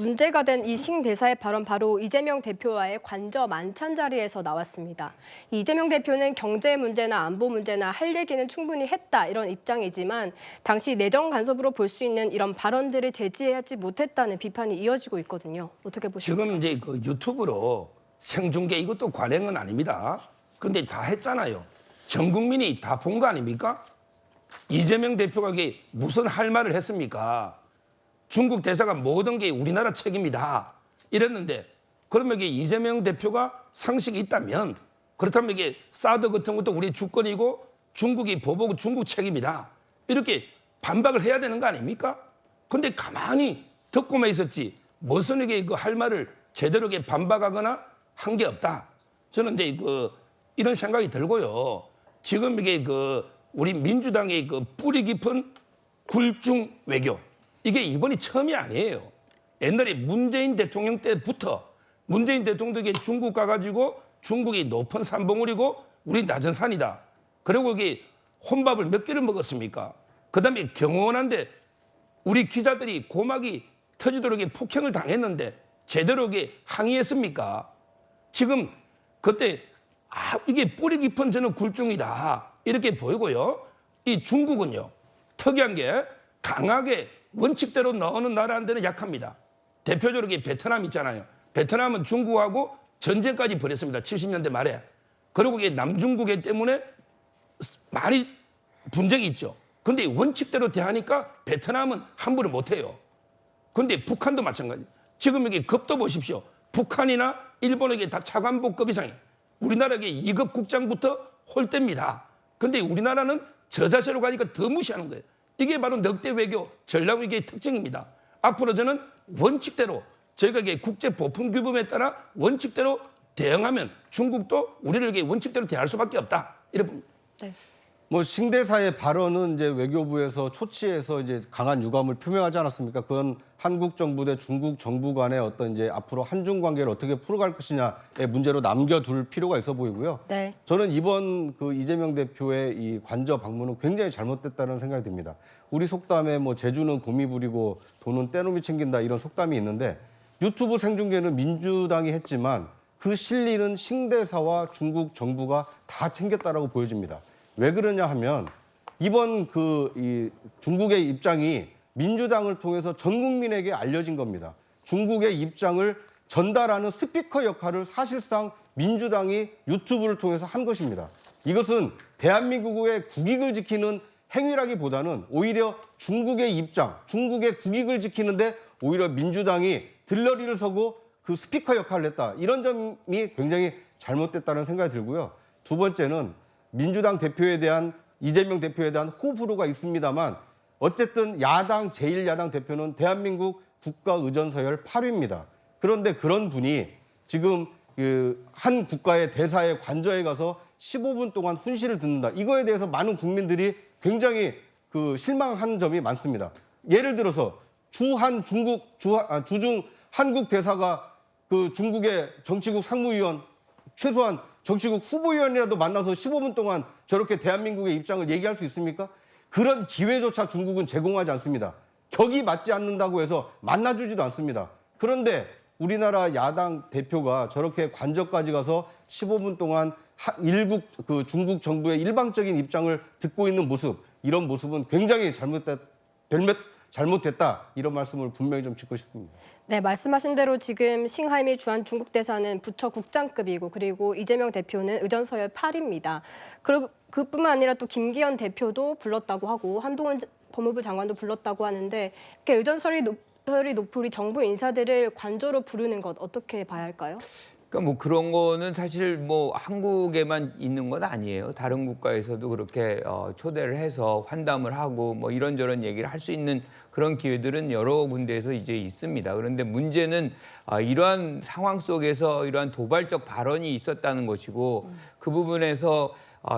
문제가 된 이 신 대사의 발언 바로 이재명 대표와의 관저 만찬 자리에서 나왔습니다. 이재명 대표는 경제 문제나 안보 문제나 할 얘기는 충분히 했다 이런 입장이지만 당시 내정 간섭으로 볼 수 있는 이런 발언들을 제지하지 못했다는 비판이 이어지고 있거든요. 어떻게 보십니까? 지금 이제 그 유튜브로 생중계 이것도 관행은 아닙니다. 근데 다 했잖아요. 전 국민이 다 본 거 아닙니까? 이재명 대표가 이게 무슨 할 말을 했습니까? 중국 대사가 모든 게 우리나라 책임이다 이랬는데 그러면 이게 이재명 대표가 상식이 있다면 그렇다면 이게 사드 같은 것도 우리 주권이고 중국이 보복 중국 책임이다 이렇게 반박을 해야 되는 거 아닙니까? 근데 가만히 듣고만 있었지 무슨 이게 그 할 말을 제대로 이게 반박하거나 한 게 없다. 저는 이제 이런 생각이 들고요. 지금 이게 우리 민주당의 뿌리 깊은 굴중 외교 이게 이번이 처음이 아니에요. 옛날에 문재인 대통령 때부터 문재인 대통령도 중국 가가지고 중국이 높은 산봉우리고 우리 낮은 산이다. 그리고 이게 혼밥을 몇 끼를 먹었습니까? 그다음에 경호원한테 우리 기자들이 고막이 터지도록 폭행을 당했는데 제대로 항의했습니까? 지금 그때 이게 뿌리 깊은 저는 굴중이다 이렇게 보이고요. 이 중국은요 특이한 게 강하게 원칙대로 나오는 나라한테는 약합니다. 대표적으로 베트남 있잖아요. 베트남은 중국하고 전쟁까지 벌였습니다. 70년대 말에. 그리고 이게 남중국해 때문에 많이 분쟁이 있죠. 근데 원칙대로 대하니까 베트남은 함부로 못해요. 근데 북한도 마찬가지. 지금 여기 급도 보십시오. 북한이나 일본에게 다 차관복급 이상이에요. 우리나라에게 2급 국장부터 홀대입니다. 근데 우리나라는 저자세로 가니까 더 무시하는 거예요. 이게 바로 넉대 외교 전략 외교의 특징입니다. 앞으로 저는 원칙대로 저희가 국제 보품 규범에 따라 원칙대로 대응하면 중국도 우리를 원칙대로 대할 수밖에 없다. 이래 봅니다. 네. 뭐 싱대사의 발언은 이제 외교부에서 초치해서 이제 강한 유감을 표명하지 않았습니까? 그건 한국 정부 대 중국 정부 간의 어떤 이제 앞으로 한중 관계를 어떻게 풀어갈 것이냐의 문제로 남겨둘 필요가 있어 보이고요. 네. 저는 이번 이재명 대표의 이 관저 방문은 굉장히 잘못됐다는 생각이 듭니다. 우리 속담에 뭐 제주는 곰이 부리고 돈은 떼놈이 챙긴다 이런 속담이 있는데 유튜브 생중계는 민주당이 했지만 그 실리는 싱대사와 중국 정부가 다 챙겼다라고 보여집니다. 왜 그러냐 하면 이번 이 중국의 입장이 민주당을 통해서 전 국민에게 알려진 겁니다. 중국의 입장을 전달하는 스피커 역할을 사실상 민주당이 유튜브를 통해서 한 것입니다. 이것은 대한민국의 국익을 지키는 행위라기보다는 오히려 중국의 입장, 중국의 국익을 지키는데 오히려 민주당이 들러리를 서고 그 스피커 역할을 했다. 이런 점이 굉장히 잘못됐다는 생각이 들고요. 두 번째는 민주당 대표에 대한 이재명 대표에 대한 호불호가 있습니다만 어쨌든 야당 제1야당 대표는 대한민국 국가의전서열 8위입니다. 그런데 그런 분이 지금 한 국가의 대사의 관저에 가서 15분 동안 훈시를 듣는다. 이거에 대해서 많은 국민들이 굉장히 실망한 점이 많습니다. 예를 들어서 주중 한국 대사가 중국의 정치국 상무위원 최소한 정치국 후보위원이라도 만나서 15분 동안 저렇게 대한민국의 입장을 얘기할 수 있습니까? 그런 기회조차 중국은 제공하지 않습니다. 격이 맞지 않는다고 해서 만나주지도 않습니다. 그런데 우리나라 야당 대표가 저렇게 관저까지 가서 15분 동안 중국 정부의 일방적인 입장을 듣고 있는 모습, 이런 모습은 굉장히 잘못됐다 이런 말씀을 분명히 좀 짚고 싶습니다. 네, 말씀하신 대로 지금 싱하이미 주한 중국 대사는 부처 국장급이고 그리고 이재명 대표는 의전서열 8입니다. 그리고 그뿐만 아니라 또 김기현 대표도 불렀다고 하고 한동훈 법무부 장관도 불렀다고 하는데 이렇게 의전설이 높으리 정부 인사들을 관저로 부르는 것 어떻게 봐야 할까요? 그러니까 뭐 그런 거는 사실 뭐 한국에만 있는 건 아니에요. 다른 국가에서도 그렇게 초대를 해서 환담을 하고 뭐 이런저런 얘기를 할 수 있는 그런 기회들은 여러 군데에서 이제 있습니다. 그런데 문제는 이러한 상황 속에서 이러한 도발적 발언이 있었다는 것이고 그 부분에서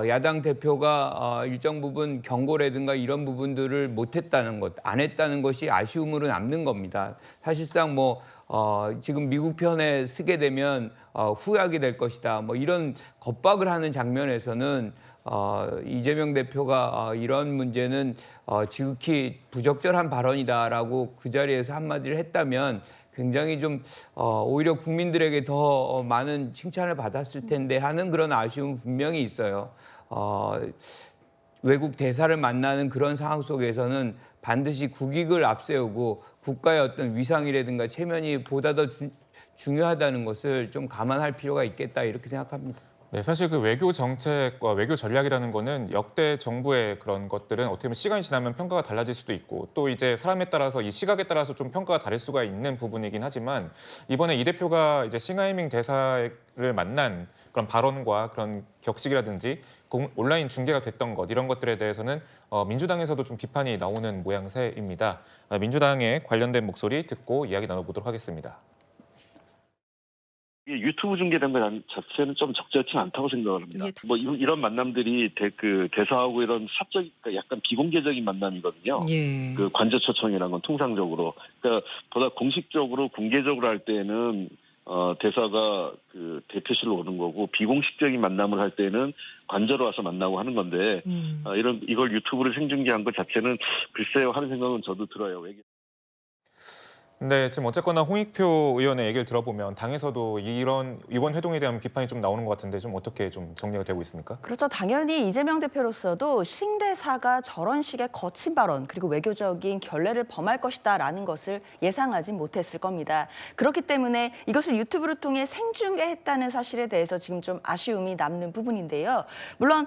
야당 대표가 일정 부분 경고라든가 이런 부분들을 못했다는 것, 안 했다는 것이 아쉬움으로 남는 겁니다. 사실상 지금 미국 편에 쓰게 되면 후회하게 될 것이다. 뭐 이런 겁박을 하는 장면에서는 이재명 대표가 이런 문제는 지극히 부적절한 발언이다라고 그 자리에서 한마디를 했다면 굉장히 좀 오히려 국민들에게 더 많은 칭찬을 받았을 텐데 하는 그런 아쉬움은 분명히 있어요. 외국 대사를 만나는 그런 상황 속에서는 반드시 국익을 앞세우고 국가의 어떤 위상이라든가 체면이 보다 더 중요하다는 것을 좀 감안할 필요가 있겠다 이렇게 생각합니다. 네, 사실 그 외교 정책과 외교 전략이라는 거는 역대 정부의 그런 것들은 어떻게 보면 시간이 지나면 평가가 달라질 수도 있고 또 이제 사람에 따라서 이 시각에 따라서 좀 평가가 다를 수가 있는 부분이긴 하지만 이번에 이 대표가 이제 싱하이밍 대사를 만난 그런 발언과 그런 격식이라든지 온라인 중계가 됐던 것 이런 것들에 대해서는 민주당에서도 좀 비판이 나오는 모양새입니다. 민주당의 관련된 목소리 듣고 이야기 나눠보도록 하겠습니다. 유튜브 중계된 것 자체는 좀 적절치 않다고 생각을 합니다. 예. 뭐 이런 만남들이 대사하고 이런 사적, 그러니까 약간 비공개적인 만남이거든요. 예. 그 관저 초청이라는 건 통상적으로, 그러니까 보다 공식적으로 공개적으로 할 때는 대사가 그 대표실로 오는 거고 비공식적인 만남을 할 때는 관저로 와서 만나고 하는 건데 이걸 유튜브로 생중계한 것 자체는 글쎄요 하는 생각은 저도 들어요. 네, 지금 어쨌거나 홍익표 의원의 얘기를 들어보면 당에서도 이번 회동에 대한 비판이 좀 나오는 것 같은데 좀 어떻게 좀 정리가 되고 있습니까? 그렇죠. 당연히 이재명 대표로서도 신 대사가 저런 식의 거친 발언 그리고 외교적인 결례를 범할 것이다라는 것을 예상하지 못했을 겁니다. 그렇기 때문에 이것을 유튜브를 통해 생중계했다는 사실에 대해서 지금 좀 아쉬움이 남는 부분인데요. 물론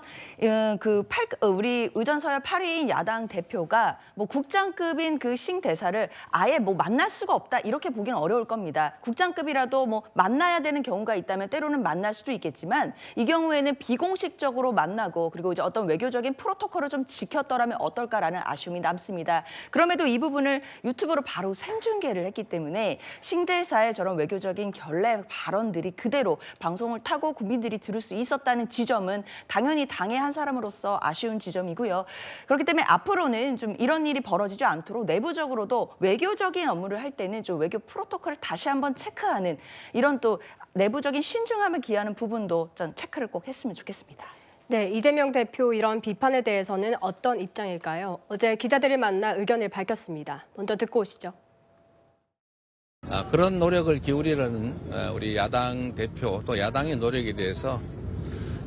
우리 의전서열 8위인 야당 대표가 뭐 국장급인 그 신 대사를 아예 뭐 만날 수가 없다 이렇게 보기는 어려울 겁니다. 국장급이라도 뭐 만나야 되는 경우가 있다면 때로는 만날 수도 있겠지만 이 경우에는 비공식적으로 만나고 그리고 이제 어떤 외교적인 프로토콜을 좀 지켰더라면 어떨까라는 아쉬움이 남습니다. 그럼에도 이 부분을 유튜브로 바로 생중계를 했기 때문에 신 대사의 저런 외교적인 결례 발언들이 그대로 방송을 타고 국민들이 들을 수 있었다는 지점은 당연히 당의 한 사람으로서 아쉬운 지점이고요. 그렇기 때문에 앞으로는 좀 이런 일이 벌어지지 않도록 내부적으로도 외교적인 업무를 할 때는 좀 외교 프로토콜을 다시 한번 체크하는 이런 또 내부적인 신중함을 기하는 부분도 전 체크를 꼭 했으면 좋겠습니다. 네, 이재명 대표 이런 비판에 대해서는 어떤 입장일까요? 어제 기자들을 만나 의견을 밝혔습니다. 먼저 듣고 오시죠. 그런 노력을 기울이려는 우리 야당 대표 또 야당의 노력에 대해서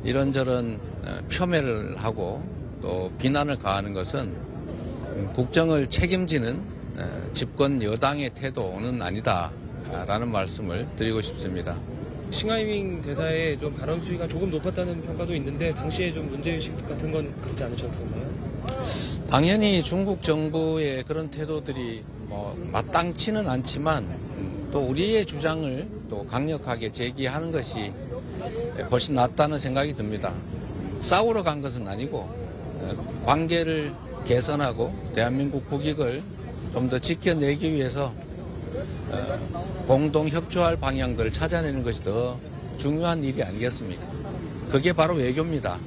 이런저런 폄훼를 하고 또 비난을 가하는 것은 국정을 책임지는 집권 여당의 태도는 아니다라는 말씀을 드리고 싶습니다. 싱하이밍 대사의 좀 발언 수위가 조금 높았다는 평가도 있는데 당시에 좀 문제의식 같은 건 갖지 않으셨었나요? 당연히 중국 정부의 그런 태도들이 마땅치는 않지만 또 우리의 주장을 또 강력하게 제기하는 것이 훨씬 낫다는 생각이 듭니다. 싸우러 간 것은 아니고 관계를 개선하고 대한민국 국익을 좀 더 지켜내기 위해서 공동 협조할 방향들을 찾아내는 것이 더 중요한 일이 아니겠습니까? 그게 바로 외교입니다.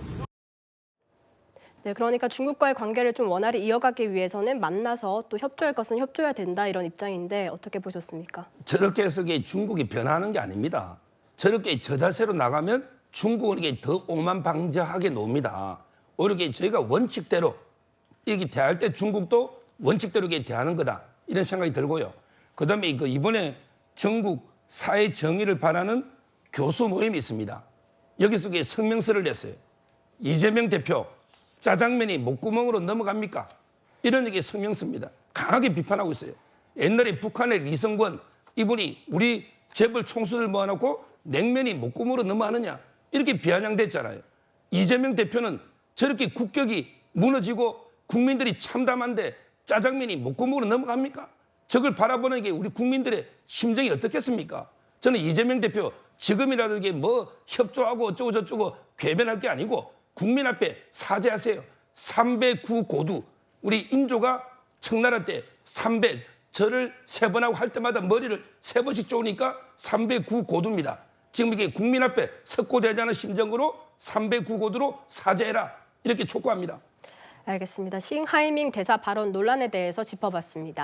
네, 그러니까 중국과의 관계를 좀 원활히 이어가기 위해서는 만나서 또 협조할 것은 협조해야 된다 이런 입장인데 어떻게 보셨습니까? 저렇게 해서 중국이 변하는 게 아닙니다. 저렇게 저 자세로 나가면 중국은 이게 더 오만방자하게 놉니다. 오히려 저희가 원칙대로 이렇게 대할 때 중국도 원칙대로 이렇게 대하는 거다 이런 생각이 들고요. 그다음에 이번에 전국 사회 정의를 바라는 교수 모임이 있습니다. 여기서 성명서를 냈어요. 이재명 대표 짜장면이 목구멍으로 넘어갑니까? 이런 성명서입니다. 강하게 비판하고 있어요. 옛날에 북한의 리성권 이분이 우리 재벌 총수들 모아놓고 냉면이 목구멍으로 넘어가느냐 이렇게 비아냥댔잖아요. 이재명 대표는 저렇게 국격이 무너지고 국민들이 참담한데 짜장면이 목구멍으로 넘어갑니까? 저걸 바라보는 게 우리 국민들의 심정이 어떻겠습니까? 저는 이재명 대표 지금이라도 이게 협조하고 어쩌고 저쩌고 궤변할 게 아니고 국민 앞에 사죄하세요. 309 고두. 우리 인조가 청나라 때 300 절을 3번 하고 할 때마다 머리를 3번씩 쪼으니까 309 고두입니다. 지금 이게 국민 앞에 석고대자는 심정으로 309 고두로 사죄해라. 이렇게 촉구합니다. 알겠습니다. 싱하이밍 대사 발언 논란에 대해서 짚어봤습니다.